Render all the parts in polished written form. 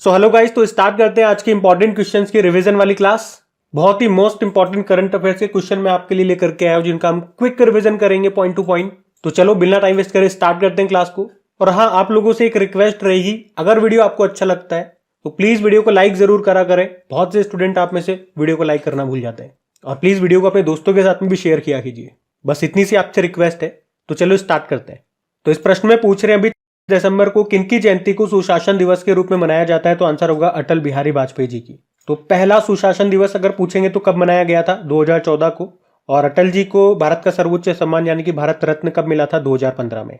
So hello guys, तो start करते हैं आज के इंपॉर्टेंट क्वेश्चंस की रिवीजन वाली क्लास। बहुत ही मोस्ट इंपॉर्टेंट करंट अफेयर्स के क्वेश्चन मैं आपके लिए लेकर के आया हूं, जिनका हम क्विक रिवीजन करेंगे पॉइंट टू पॉइंट। तो चलो बिना टाइम वेस्ट करे स्टार्ट करते हैं क्लास को। और हाँ, आप लोगों से एक रिक्वेस्ट रहेगी, अगर वीडियो आपको अच्छा लगता है तो प्लीज वीडियो को लाइक जरूर करा करें। बहुत से स्टूडेंट आप में से वीडियो को लाइक करना भूल जाते हैं। और प्लीज वीडियो को अपने दोस्तों के साथ में भी शेयर किया कीजिए। बस इतनी सी आपसे रिक्वेस्ट है। तो चलो स्टार्ट करते हैं। तो इस प्रश्न में पूछ रहे हैं, अभी दिसंबर को किनकी जयंती को सुशासन दिवस के रूप में मनाया जाता है? तो आंसर होगा अटल बिहारी वाजपेयी जी की। तो पहला सुशासन दिवस अगर पूछेंगे तो कब मनाया गया था? 2014 को। और अटल जी को भारत का सर्वोच्च सम्मान यानी कि भारत रत्न कब मिला था? 2015 में।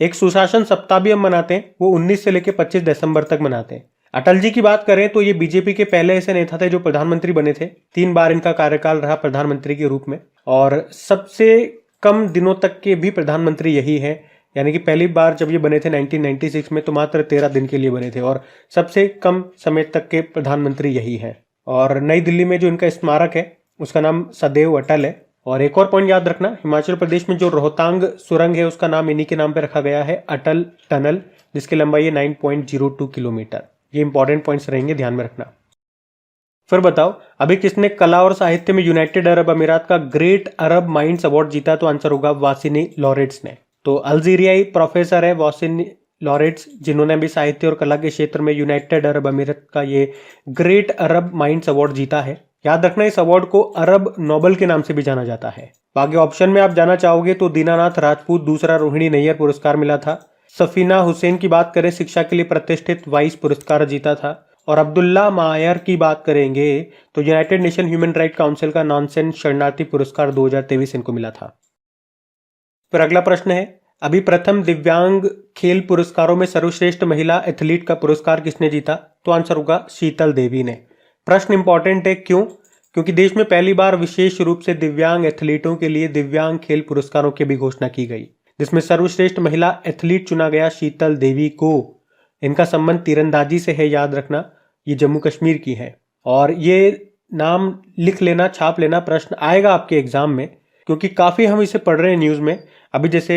एक सुशासन सप्ताह भी हम मनाते हैं, वो 19 से लेकर 25 दिसंबर तक मनाते हैं। अटल जी की बात करें तो ये बीजेपी के पहले ऐसे नेता थे जो प्रधानमंत्री बने थे। 3 बार इनका कार्यकाल रहा प्रधानमंत्री के रूप में, और सबसे कम दिनों तक के भी प्रधानमंत्री यही है। यानी कि पहली बार जब ये बने थे 1996 में, तो मात्र 13 दिन के लिए बने थे, और सबसे कम समय तक के प्रधानमंत्री यही है। और नई दिल्ली में जो इनका स्मारक है उसका नाम सदैव अटल है। और एक और पॉइंट याद रखना, हिमाचल प्रदेश में जो रोहतांग सुरंग है उसका नाम इन्हीं के नाम पे रखा गया है, अटल टनल, जिसकी लंबाई है 9.02 किलोमीटर। ये इंपॉर्टेंट पॉइंट्स रहेंगे, ध्यान में रखना। फिर बताओ, अभी किसने कला और साहित्य में यूनाइटेड अरब अमीरात का ग्रेट अरब माइंड्स अवार्ड जीता? तो आंसर होगा वासिनी लॉरेट्स ने। तो अल्जीरियाई प्रोफेसर है वासिनी लॉरेट्स, जिन्होंने भी साहित्य और कला के क्षेत्र में यूनाइटेड अरब अमीरात का ये ग्रेट अरब माइंड्स अवार्ड जीता है। याद रखना, इस अवार्ड को अरब नोबल के नाम से भी जाना जाता है। बाकी ऑप्शन में आप जाना चाहोगे तो दीनानाथ राजपूत दूसरा रोहिणी नैयर पुरस्कार मिला था। सफीना हुसैन की बात करें, शिक्षा के लिए प्रतिष्ठित वाइस पुरस्कार जीता था। और अब्दुल्ला मायर की बात करेंगे तो United nation human right council का नॉनसेन शरणार्थी पुरस्कार 2023 इनको मिला था। फिर अगला प्रश्न है, अभी प्रथम दिव्यांग खेल पुरस्कारों में सर्वश्रेष्ठ महिला एथलीट का पुरस्कार किसने जीता? तो आंसर होगा शीतल देवी ने। प्रश्न इंपॉर्टेंट है, क्यों? क्योंकि देश में पहली बार विशेष रूप से दिव्यांग एथलीटों के लिए दिव्यांग खेल पुरस्कारों की भी घोषणा की गई, जिसमें सर्वश्रेष्ठ महिला एथलीट चुना गया शीतल देवी को। इनका संबंध तीरंदाजी से है, याद रखना, ये जम्मू कश्मीर की है। और ये नाम लिख लेना, छाप लेना, प्रश्न आएगा आपके एग्जाम में, क्योंकि काफी हम इसे पढ़ रहे हैं न्यूज में। अभी जैसे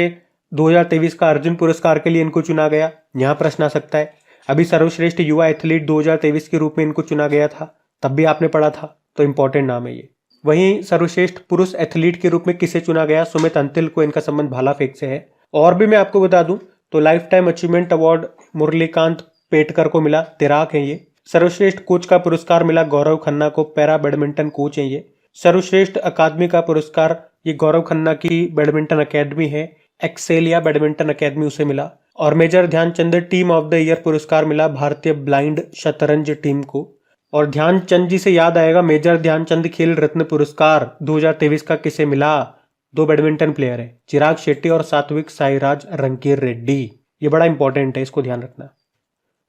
2023 का अर्जुन पुरस्कार के लिए इनको चुना गया, यहाँ प्रश्न आ सकता है। अभी सर्वश्रेष्ठ युवा एथलीट 2023 के रूप में इनको चुना गया था, तब भी आपने पढ़ा था, तो इंपॉर्टेंट नाम है ये। वहीं सर्वश्रेष्ठ पुरुष एथलीट के रूप में किसे चुना गया? सुमित अंतिल को। इनका संबंध भाला फेंक से है। और भी मैं आपको बता दूं तो life time achievement award Murlikant Petkar को मिला, तिराक है ये। सर्वश्रेष्ठ कोच का पुरस्कार मिला गौरव खन्ना को, पैरा बैडमिंटन कोच है ये। सर्वश्रेष्ठ अकादमी का पुरस्कार ये गौरव खन्ना की बैडमिंटन अकेडमी है, एक्सेलिया बैडमिंटन अकेडमी, उसे मिला। और major Dhyanchand team of the year पुरस्कार मिला भारतीय ब्लाइंड शतरंज टीम को। और ध्यानचंद जी से याद आएगा, मेजर ध्यानचंद खेल रत्न पुरस्कार 2023 का किसे मिला? 2 बैडमिंटन प्लेयर है, चिराग शेट्टी और सात्विक साईराज रंकीर रेड्डी। ये बड़ा इंपॉर्टेंट है, इसको ध्यान रखना।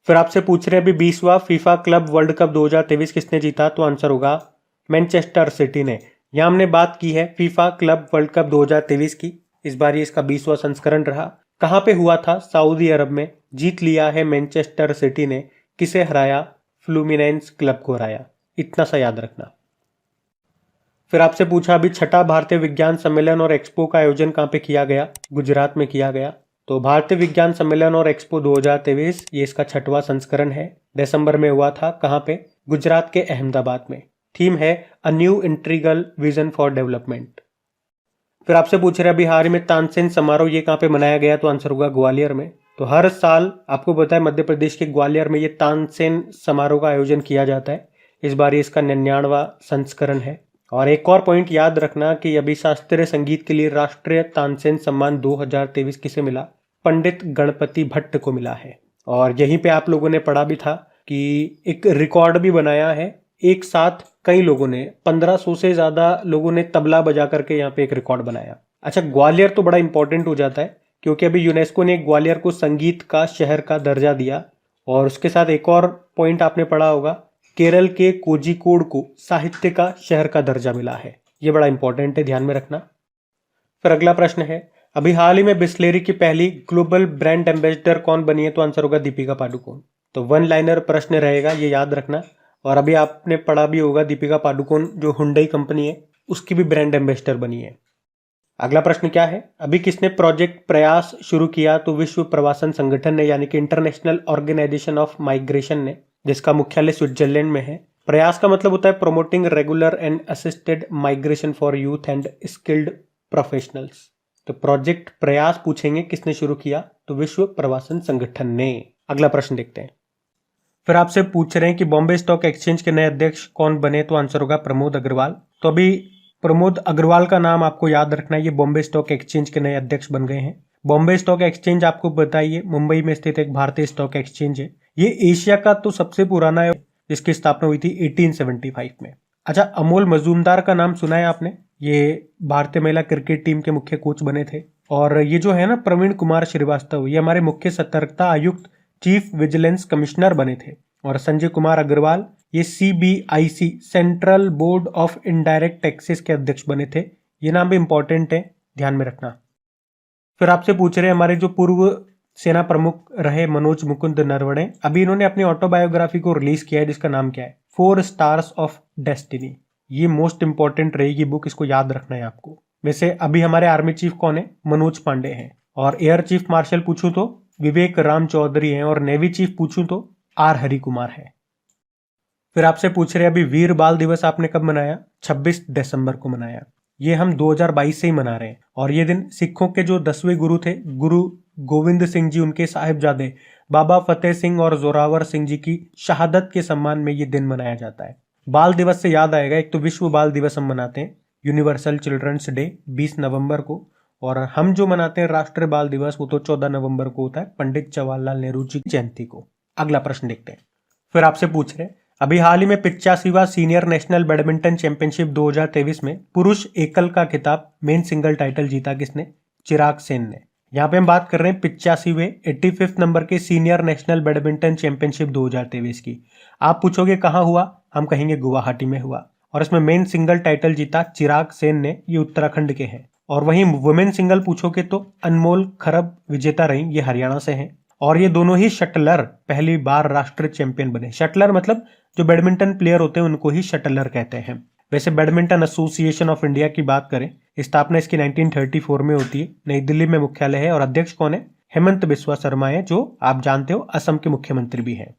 फिर आपसे पूछ रहे हैं, अभी 20वां फीफा क्लब वर्ल्ड कप 2023 किसने जीता? तो आंसर होगा मैनचेस्टर सिटी ने। यहां हमने बात की है फीफा क्लब वर्ल्ड कप 2023 की। इस बार ये इसका 20वां संस्करण रहा। कहां पे हुआ था? सऊदी अरब में। जीत लिया है मैनचेस्टर सिटी ने। किसे हराया? फ्लूमिनेंस क्लब को हराया। इतना सा याद रखना। फिर आपसे पूछा, अभी छठा भारतीय विज्ञान सम्मेलन और एक्सपो का आयोजन कहां पे किया गया? गुजरात में किया गया। तो भारतीय विज्ञान सम्मेलन और एक्सपो 2023 ये इसका 6वां संस्करण है। दिसंबर में हुआ था। कहां पे? गुजरात के अहमदाबाद में। थीम है a new integral vision for development. फिर आपसे पूछ रहे हैं, अभी हाल ही में तानसेन समारोह ये कहां पे मनाया गया? तो आंसर होगा ग्वालियर में। तो हर साल आपको पता है मध्य प्रदेश के ग्वालियर में ये तानसेन समारोह का आयोजन किया जाता है। इस बार ये इसका 99वां संस्करण है। और एक और पॉइंट याद रखना कि अभी शास्त्रीय संगीत के लिए राष्ट्रीय तानसेन सम्मान 2023 किसे मिला? पंडित गणपति भट्ट को मिला है। और यहीं पे आप लोगों ने पढ़ा भी था कि एक रिकॉर्ड भी बनाया है, एक साथ कई लोगों ने, 1500 से ज्यादा लोगों ने तबला बजा करके यहाँ पे एक रिकॉर्ड बनाया। अच्छा, ग्वालियर तो बड़ा इंपॉर्टेंट हो जाता है, क्योंकि अभी यूनेस्को ने ग्वालियर को संगीत का शहर का दर्जा दिया। और उसके साथ एक और पॉइंट आपने पढ़ा होगा, केरल के कोझिकोड को साहित्य का शहर का दर्जा मिला है। ये बड़ा इंपॉर्टेंट है, ध्यान में रखना। फिर अगला प्रश्न है, अभी हाल ही में बिस्लेरी की पहली ग्लोबल ब्रांड एम्बेसडर कौन बनी है? तो आंसर होगा दीपिका पादुकोण। तो 1 लाइनर प्रश्न रहेगा, ये याद रखना। और अभी आपने पढ़ा भी होगा, दीपिका पादुकोण जो हुंडई कंपनी है उसकी भी ब्रांड एम्बेसडर बनी है। अगला प्रश्न क्या है, अभी किसने प्रोजेक्ट प्रयास शुरू किया? तो विश्व प्रवासन संगठन ने, यानी कि इंटरनेशनल ऑर्गेनाइजेशन ऑफ माइग्रेशन ने। जिसका मुख्यालय स्विट्जरलैंड में है। प्रयास का मतलब होता है promoting regular and assisted migration for youth and skilled professionals. तो प्रोजेक्ट प्रयास पूछेंगे किसने शुरू किया, तो विश्व प्रवासन संगठन ने। अगला प्रश्न देखते हैं। फिर आपसे पूछ रहे हैं कि बॉम्बे स्टॉक एक्सचेंज के नए अध्यक्ष कौन बने, तो आंसर होगा प्रमोद अग्रवाल। तो अभी प्रमोद अग्रवाल का नाम आपको याद रखना है, ये बॉम्बे स्टॉक एक्सचेंज के नए अध्यक्ष बन गए हैं। बॉम्बे स्टॉक एक्सचेंज आपको बताइए मुंबई में स्थित एक भारतीय स्टॉक एक्सचेंज है। ये एशिया का तो सबसे पुराना है, जिसकी स्थापना हुई थी 1875 में। अच्छा, अमोल मजूमदार का नाम सुना है आपने? ये भारतीय महिला क्रिकेट टीम के मुख्य कोच बने थे। और ये जो है ना प्रवीण कुमार श्रीवास्तव, ये हमारे मुख्य सतर्कता आयुक्त चीफ विजिलेंस कमिश्नर बने थे। और संजय कुमार अग्रवाल ये CBIC central board of indirect taxes के अध्यक्ष बने थे। ये नाम भी इंपॉर्टेंट है, ध्यान में रखना। फिर आपसे पूछ रहे हैं हमारे जो पूर्व सेना प्रमुख रहे मनोज मुकुंद नरवणे, अभी इन्होंने अपनी ऑटोबायोग्राफी को रिलीज किया है, जिसका नाम क्या है? 4 स्टार्स ऑफ डेस्टिनी। ये मोस्ट इंपॉर्टेंट रहेगी बुक, इसको याद रखना है आपको। वैसे अभी हमारे आर्मी चीफ कौन है? मनोज पांडे हैं। और एयर चीफ मार्शल पूछूं तो विवेक राम चौधरी हैं। और नेवी चीफ पूछूं तो R हरि कुमार है। फिर आपसे पूछ रहे हैं अभी वीर बाल दिवस आपने कब मनाया? 26 दिसंबर को मनाया। ये हम 2022 से ही मना रहे हैं। और ये दिन सिखों के जो 10वें गुरु थे, गुरु गोविंद सिंह जी, उनके साहिबजादे बाबा फतेह सिंह और जोरावर सिंह जी की शहादत के सम्मान में ये दिन मनाया जाता है। बाल दिवस से याद आएगा, एक तो विश्व बाल दिवस हम मनाते हैं, यूनिवर्सल चिल्ड्रंस डे 20 नवंबर को। और हम जो मनाते हैं राष्ट्रीय बाल दिवस, वो तो 14 नवंबर को होता है, पंडित जवाहरलाल नेहरू जी की जयंती को। अगला प्रश्न देखते हैं। फिर आपसे पूछ रहे हैं अभी हाल ही में 85वां सीनियर नेशनल बैडमिंटन चैंपियनशिप 2023 में पुरुष एकल का खिताब मेन सिंगल टाइटल जीता किसने? चिराग सेन ने। यहाँ पे हम बात कर रहे हैं 85वें 85th नंबर के सीनियर नेशनल बैडमिंटन चैंपियनशिप 2023 की। आप पूछोगे कहाँ हुआ, हम कहेंगे गुवाहाटी में हुआ। और इसमें मेन सिंगल टाइटल जीता चिराग सेन ने, ये उत्तराखंड के हैं। और वहीं वुमेन सिंगल पूछोगे तो अनमोल खरब विजेता रही, ये हरियाणा से हैं। और ये दोनों ही शटलर पहली बार राष्ट्रीय चैंपियन बने। शटलर मतलब जो बैडमिंटन प्लेयर होते हैं उनको ही शटलर कहते हैं। वैसे बैडमिंटन एसोसिएशन ऑफ इंडिया की बात करें, स्थापना इसकी 1934 में होती है, नई दिल्ली में मुख्यालय है। और अध्यक्ष कौन है? हेमंत बिस्वा शर्मा है, जो आप जानते हो असम के मुख्यमंत्री भी हैं।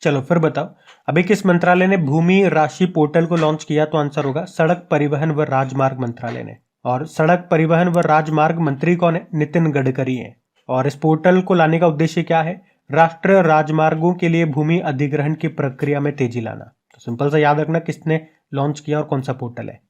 चलो फिर बताओ अभी किस मंत्रालय ने भूमि राशि पोर्टल को लॉन्च किया, तो आंसर होगा सड़क परिवहन व राजमार्ग मंत्रालय ने। और सड़क परिवहन व राजमार्ग मंत्री कौन है? नितिन गडकरी हैं। और इस पोर्टल को लाने का उद्देश्य क्या है? राष्ट्रीय राजमार्गों के लिए भूमि अधिग्रहण की प्रक्रिया में तेजी लाना। तो सिंपल सा याद रखना किसने लॉन्च किया और कौन सा पोर्टल है।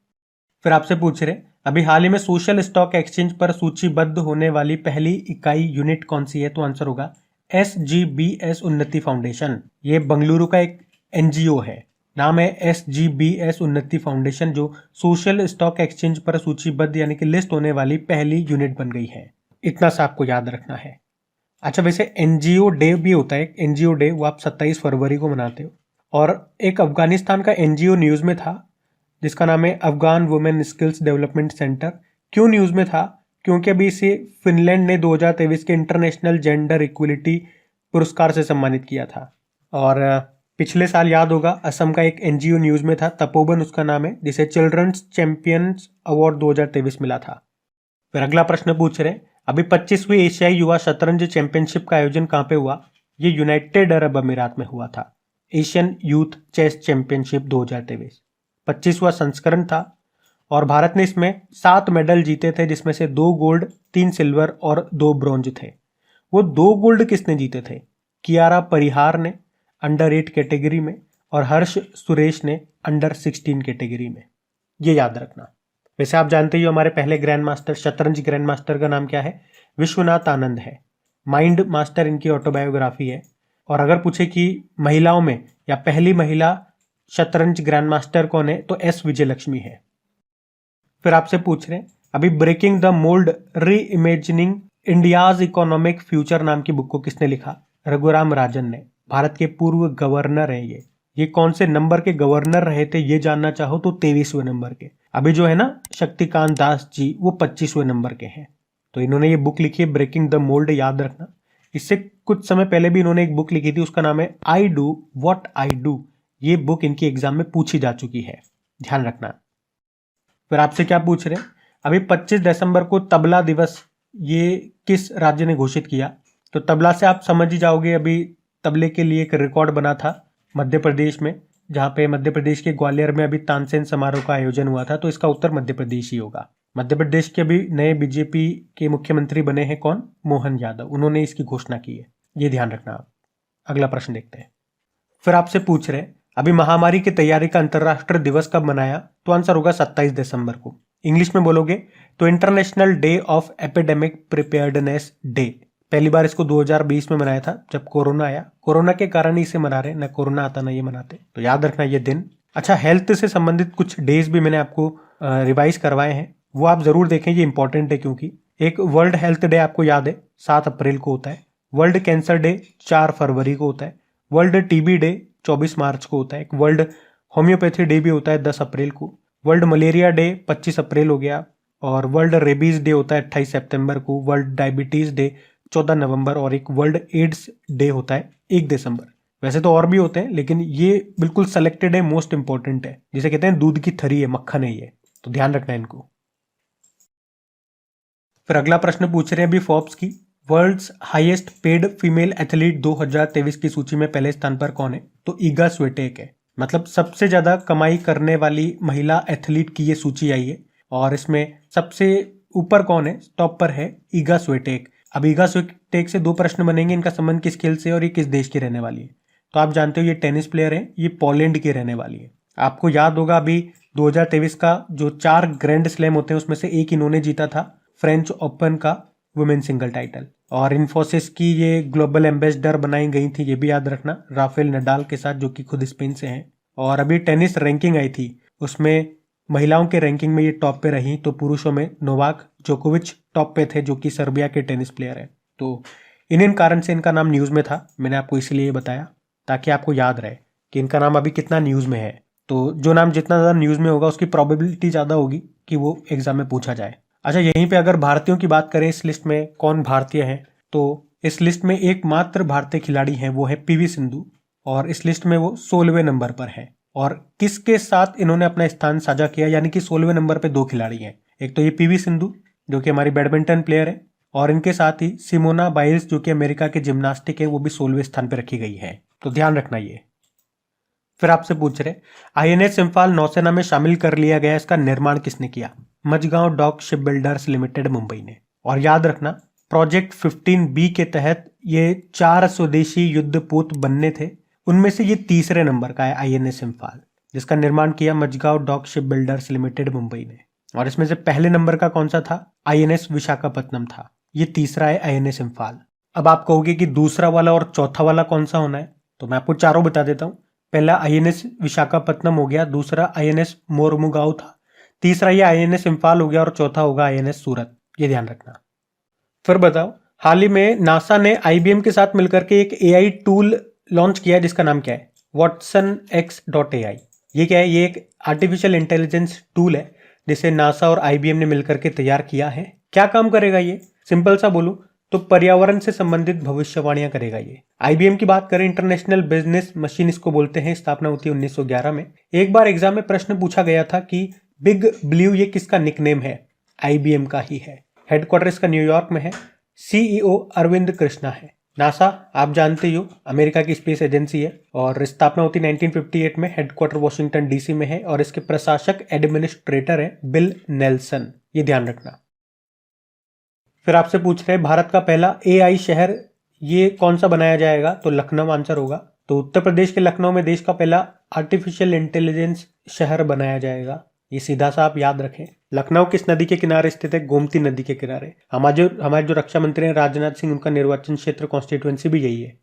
फिर आपसे पूछ रहे अभी हाल ही में सोशल स्टॉक एक्सचेंज पर सूचीबद्ध होने वाली पहली इकाई यूनिट कौन सी है, तो आंसर होगा SGBS उन्नति फाउंडेशन। ये बंगलुरु का एक NGO है, नाम है SGBS उन्नति फाउंडेशन, जो सोशल स्टॉक एक्सचेंज पर सूचीबद्ध यानी कि लिस्ट होने वाली पहली यूनिट बन गई है। इतना सा आपको याद रखना है। अच्छा, वैसे NGO डे भी होता है, NGO डे, वो आप 27 फरवरी को मनाते हो। और एक अफगानिस्तान का NGO न्यूज में था जिसका नाम है Afghan women skills development centre. क्यों न्यूज में था? क्योंकि अभी इसे फिनलैंड ने 2023 के इंटरनेशनल जेंडर इक्वलिटी पुरस्कार से सम्मानित किया था। और पिछले साल याद होगा असम का एक NGO न्यूज में था, तपोवन उसका नाम है, जिसे चिल्ड्रंस चैंपियंस अवार्ड 2023 मिला था। फिर अगला प्रश्न पूछ रहे अभी 25वीं एशियाई युवा शतरंज चैंपियनशिप का आयोजन कहाँ पे हुआ? ये यूनाइटेड अरब अमीरात में हुआ था। एशियन यूथ चेस चैंपियनशिप 2023 25वां संस्करण था। और भारत ने इसमें 7 मेडल जीते थे, जिसमें से 2 गोल्ड 3 सिल्वर और 2 ब्रॉन्ज थे। वो 2 गोल्ड किसने जीते थे? कियारा परिहार ने अंडर 8 कैटेगरी में और हर्ष सुरेश ने अंडर 16 कैटेगरी में। ये याद रखना। वैसे आप जानते ही हो हमारे पहले ग्रैंड मास्टर, शतरंज ग्रैंड मास्टर का नाम क्या है? विश्वनाथ आनंद है। माइंड मास्टर इनकी ऑटोबायोग्राफी है। और अगर पूछे कि महिलाओं में या पहली महिला शतरंज ग्रैंड मास्टर कौन है, तो S विजयलक्ष्मी है। फिर आपसे पूछ रहे अभी ब्रेकिंग द मोल्ड री इमेजिनिंग इंडियाज इकोनॉमिक फ्यूचर नाम की बुक को किसने लिखा? रघुराम राजन ने। भारत के पूर्व गवर्नर हैं ये कौन से नंबर के गवर्नर रहे थे ये जानना चाहो तो 23वें नंबर के। अभी जो है ना शक्तिकांत दास जी, वो 25वें नंबर के हैं। तो इन्होंने ये बुक लिखी है ब्रेकिंग द मोल्ड, याद रखना। इससे कुछ समय पहले भी इन्होंने एक बुक लिखी थी, उसका नाम है I do what I do. ये बुक इनकी एग्जाम में पूछी जा चुकी है, ध्यान रखना। फिर आपसे क्या पूछ रहे अभी 25 दिसंबर को तबला दिवस ये किस राज्य ने घोषित किया? तो तबला से आप समझ ही जाओगे, अभी तबले के लिए एक रिकॉर्ड बना था मध्य प्रदेश में, जहाँ पे मध्य प्रदेश के ग्वालियर में अभी तानसेन समारोह का आयोजन हुआ था, तो इसका उत्तर मध्य प्रदेश ही होगा। मध्य प्रदेश के अभी नए बीजेपी के मुख्यमंत्री बने हैं कौन? मोहन यादव, उन्होंने इसकी घोषणा की है, ये ध्यान रखना आप। अगला प्रश्न देखते हैं। फिर आपसे पूछ रहे हैं अभी महामारी की तैयारी का अंतर्राष्ट्रीय दिवस कब मनाया? तो आंसर होगा 27 दिसंबर को। इंग्लिश में बोलोगे तो international day of epidemic preparedness day. पहली बार इसको 2020 में मनाया था जब कोरोना आया। कोरोना के कारण ही इसे मना रहे, न कोरोना आता ना ये मनाते, तो याद रखना ये दिन। अच्छा, हेल्थ से संबंधित कुछ डेज भी मैंने आपको रिवाइज करवाए हैं, वो आप जरूर देखें, ये इंपॉर्टेंट है। क्योंकि एक वर्ल्ड हेल्थ डे आपको याद है 7 अप्रैल को होता है, वर्ल्ड कैंसर डे 4 फरवरी को होता है, वर्ल्ड टीबी डे 24 मार्च को होता है, एक वर्ल्ड होम्योपैथी डे भी होता है 10 अप्रैल को, वर्ल्ड मलेरिया डे 25 अप्रैल हो गया, और वर्ल्ड रेबीज डे होता है 28 सितंबर को, वर्ल्ड डायबिटीज डे 14 नवंबर, और एक वर्ल्ड एड्स डे होता है 1 दिसंबर। वैसे तो और भी होते हैं, लेकिन ये बिल्कुल सेलेक्टेड है, मोस्ट इंपॉर्टेंट है, जिसे कहते हैं दूध की थरी है, मक्खन है ये, तो ध्यान रखना है इनको। फिर अगला प्रश्न पूछ रहे हैं अभी फोर्ब्स की, world's highest paid female athlete 2023 की सूची में पहले स्थान पर कौन है? तो ईगा स्विटेक है। मतलब सबसे ज्यादा कमाई करने वाली महिला एथलीट की ये सूची आई है, और इसमें सबसे ऊपर कौन है? टॉप पर है ईगा स्विटेक। अब ईगा स्विटेक से 2 प्रश्न बनेंगे, इनका संबंध किस खेल से और ये किस देश की रहने वाली है? तो आप जानते हो ये टेनिस प्लेयर है, ये पोलैंड की रहने वाली है। आपको याद होगा अभी 2023 का जो 4 ग्रैंड स्लैम होते हैं उसमें से एक इन्होंने जीता था, फ्रेंच ओपन का वुमेन सिंगल टाइटल, और इन्फोसिस की ये ग्लोबल एम्बेसडर बनाई गई थी, ये भी याद रखना, राफेल नडाल के साथ, जो कि खुद स्पेन से हैं। और अभी टेनिस रैंकिंग आई थी, उसमें महिलाओं के रैंकिंग में ये टॉप पे रही, तो पुरुषों में नोवाक जोकोविच टॉप पे थे, जो कि सर्बिया के टेनिस प्लेयर हैं। तो इन कारण से इनका नाम न्यूज़ में था, मैंने आपको इसलिए बताया ताकि आपको याद रहे कि इनका नाम अभी कितना न्यूज़ में है। तो जो नाम जितना ज़्यादा न्यूज़ में होगा उसकी प्रोबेबिलिटी ज़्यादा होगी कि वो एग्जाम में पूछा जाए। अच्छा, यहीं पे अगर भारतीयों की बात करें, इस लिस्ट में कौन भारतीय है, तो इस लिस्ट में एकमात्र भारतीय खिलाड़ी हैं, वो है पीवी सिंधु, और इस लिस्ट में वो 16वें नंबर पर है। और किसके साथ इन्होंने अपना स्थान साझा किया, यानी कि 16वें नंबर पे 2 खिलाड़ी हैं, एक तो ये पीवी सिंधु जो कि हमारी बैडमिंटन प्लेयर है, और इनके साथ ही सिमोना बाइल्स जो कि अमेरिका के जिम्नास्टिक है, वो भी 16वें स्थान पर रखी गई है, तो ध्यान रखना ये। फिर आपसे पूछ रहे आईएनएस इंफाल नौसेना में शामिल कर लिया गया, इसका निर्माण किसने किया? Mazagon dock ship builders limited Mumbai ने। और याद रखना प्रोजेक्ट 15B के तहत ये 4 स्वदेशी युद्धपोत बनने थे, उनमें से ये 3रे नंबर का है आईएनएस इंफाल, जिसका निर्माण किया Mazagon dock ship builders limited Mumbai ने। और इसमें से पहले नंबर का कौन सा था? आईएनएस विशाखापत्तनम था, ये 3रा है आईएनएस इंफाल। अब आप कहोगे कि दूसरा वाला और चौथा वाला कौन सा होना है, तो मैं आपको चारों बता देता हूँ। पहला आईएनएस विशाखापत्तनम हो गया, दूसरा आईएनएस मोरमुगांव था, तीसरा ये आईएनएस इंफाल हो गया, और चौथा होगा आईएनएस सूरत, ये ध्यान रखना। फिर बताओ, हाल ही में नासा ने आईबीएम के साथ मिलकर के एक एआई टूल लॉन्च किया है, जिसका नाम क्या है? watsonx.ai। ये क्या है? ये एक आर्टिफिशियल इंटेलिजेंस टूल है जिसे नासा और आईबीएम ने मिलकर के तैयार किया है। क्या काम करेगा ये? सिंपल सा बोलूं तो पर्यावरण से संबंधित भविष्यवाणियां करेगा ये। आईबीएम की बात करें, इंटरनेशनल बिजनेस मशीन इसको बोलते हैं, स्थापना होती है 1911 में। एक बार एग्जाम में प्रश्न पूछा गया था कि बिग ब्लू ये किसका निकनेम है? आईबीएम का ही है। हेडक्वार्टर इसका न्यूयॉर्क में है, सीईओ अरविंद कृष्णा है। नासा आप जानते ही हो, अमेरिका की स्पेस एजेंसी है, और स्थापना होती 1958 में, हेडक्वार्टर वॉशिंगटन डीसी में है, और इसके प्रशासक एडमिनिस्ट्रेटर है बिल नेल्सन, ये ध्यान रखना। फिर आपसे पूछ रहे हैं भारत का पहला एआई शहर ये कौन सा बनाया जाएगा? तो लखनऊ आंसर होगा। तो उत्तर प्रदेश के लखनऊ में देश का पहला आर्टिफिशियल इंटेलिजेंस शहर बनाया जाएगा, ये सीधा सा आप याद रखें। लखनऊ किस नदी के किनारे स्थित है? गोमती नदी के किनारे। हमारे जो रक्षा मंत्री हैं राजनाथ सिंह, उनका निर्वाचन क्षेत्र कॉन्स्टिट्यूएंसी भी यही है।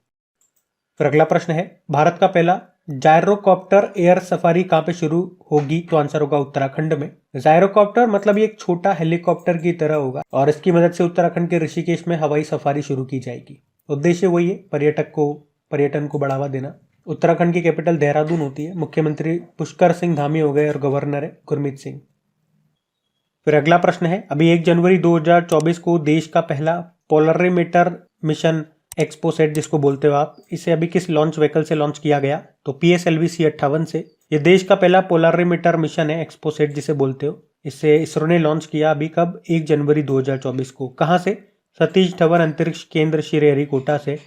फिर अगला प्रश्न है, भारत का पहला जायरोकॉप्टर एयर सफारी कहां पे शुरू होगी? तो आंसर होगा उत्तराखंड में। जायरोकॉप्टर मतलब ये एक छोटा हेलीकॉप्टर की तरह होगा, और इसकी मदद से उत्तराखंड के ऋषिकेश में हवाई सफारी शुरू की जाएगी। उद्देश्य वही है, पर्यटन को बढ़ावा देना। उत्तराखंड की कैपिटल देहरादून होती है, मुख्यमंत्री पुष्कर सिंह धामी हो गए, और गवर्नर है गुरमीत सिंह। फिर अगला प्रश्न है, अभी 1 जनवरी 2024 को देश का पहला पोलरीमीटर मिशन एक्सपोसेट जिसको बोलते हो आप, इसे अभी किस लॉन्च व्हीकल से लॉन्च किया गया? तो PSLV C58 से। ये देश का पहला पोलरीमीटर मिशन है एक्सपोसेट जिसे बोलते हो, इसे इसरो ने लॉन्च किया अभी कब? 1 जनवरी 2024 को। कहाँ से? सतीश धवन अंतरिक्ष केंद्र श्रीहरिकोटा से।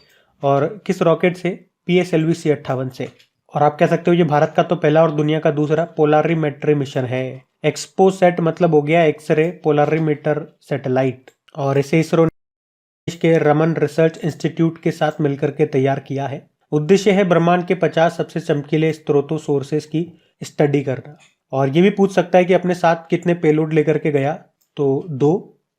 और किस रॉकेट से? PSLV C58 से। और आप कह सकते हो ये भारत का तो पहला और दुनिया का दूसरा पोलरिमेट्री मिशन है। एक्सपोसैट मतलब हो गया एक्सरे पोलरिमीटर सैटेलाइट, और इसे इसरो ने के रमन रिसर्च इंस्टीट्यूट के साथ मिलकर के तैयार किया है। उद्देश्य है ब्रह्मांड के 50 सबसे चमकीले स्रोतों सोर्सेस की स्टडी करना। और ये भी पूछ सकता है कि अपने साथ कितने पेलोड लेकर के गया, तो 2,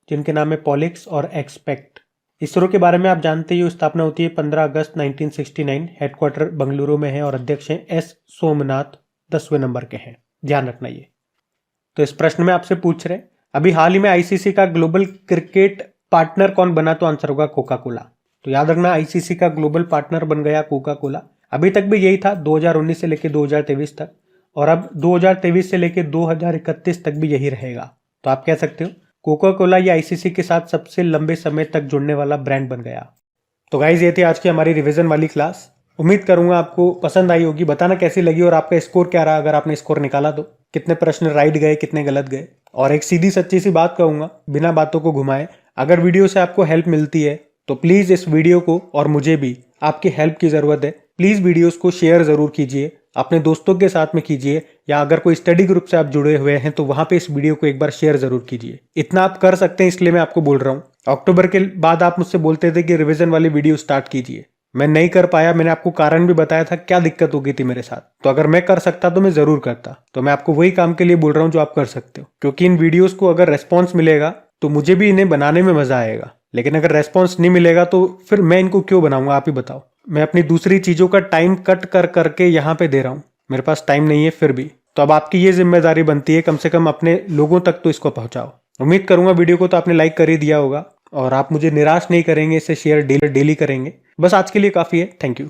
जिनके नाम है पॉलिक्स और एक्सपेक्ट। इसरो के बारे में आप जानते ही, स्थापना होती है 15 अगस्त 1969, हेडक्वार्टर बंगलुरु में है और अध्यक्ष हैं एस सोमनाथ, 10वें नंबर के हैं, ध्यान रखना ये। तो इस प्रश्न में आपसे पूछ रहे अभी हाल ही में आईसीसी का ग्लोबल क्रिकेट पार्टनर कौन बना, तो आंसर होगा कोका कोला। तो याद रखना आईसीसी का ग्लोबल पार्टनर बन गया कोका कोला। अभी तक भी यही था 2019 से लेकर 2023 तक, और अब 2023 से लेकर 2031 तक भी यही रहेगा। तो आप कह सकते हो कोका कोला ये आईसीसी के साथ सबसे लंबे समय तक जुड़ने वाला ब्रांड बन गया। तो गाइज ये थी आज की हमारी रिवीजन वाली क्लास। उम्मीद करूंगा आपको पसंद आई होगी। बताना कैसी लगी और आपका स्कोर क्या रहा, अगर आपने स्कोर निकाला तो कितने प्रश्न राइट गए, कितने गलत गए। और एक सीधी सच्ची सी बात कहूंगा, बिना बातों को घुमाए, अगर वीडियो से आपको हेल्प मिलती है तो प्लीज इस वीडियो को, और मुझे भी आपकी हेल्प की जरूरत है, प्लीज वीडियोस को शेयर जरूर कीजिए, अपने दोस्तों के साथ में कीजिए, या अगर कोई स्टडी ग्रुप से आप जुड़े हुए हैं तो वहां पे इस वीडियो को एक बार शेयर जरूर कीजिए। इतना आप कर सकते हैं, इसलिए मैं आपको बोल रहा हूँ। अक्टूबर के बाद आप मुझसे बोलते थे कि रिवीजन वाली वीडियो स्टार्ट कीजिए, मैं नहीं कर पाया। मैंने आपको कारण भी बताया था क्या दिक्कत हो गई थी मेरे साथ। तो अगर मैं कर सकता तो मैं जरूर करता। तो मैं आपको वही काम के लिए बोल रहा हूँ जो आप कर सकते हो, क्योंकि इन वीडियोस को अगर रेस्पॉन्स मिलेगा तो मुझे भी इन्हें बनाने में मजा आएगा। लेकिन अगर रेस्पॉन्स नहीं मिलेगा तो फिर मैं इनको क्यों बनाऊंगा, आप ही बताओ। मैं अपनी दूसरी चीजों का टाइम कट कर करके यहाँ पे दे रहा हूँ, मेरे पास टाइम नहीं है फिर भी। तो अब आपकी ये जिम्मेदारी बनती है कम से कम अपने लोगों तक तो इसको पहुंचाओ। उम्मीद करूंगा वीडियो को तो आपने लाइक कर ही दिया होगा, और आप मुझे निराश नहीं करेंगे, इसे शेयर डेली करेंगे। बस आज के लिए काफी है। Thank you.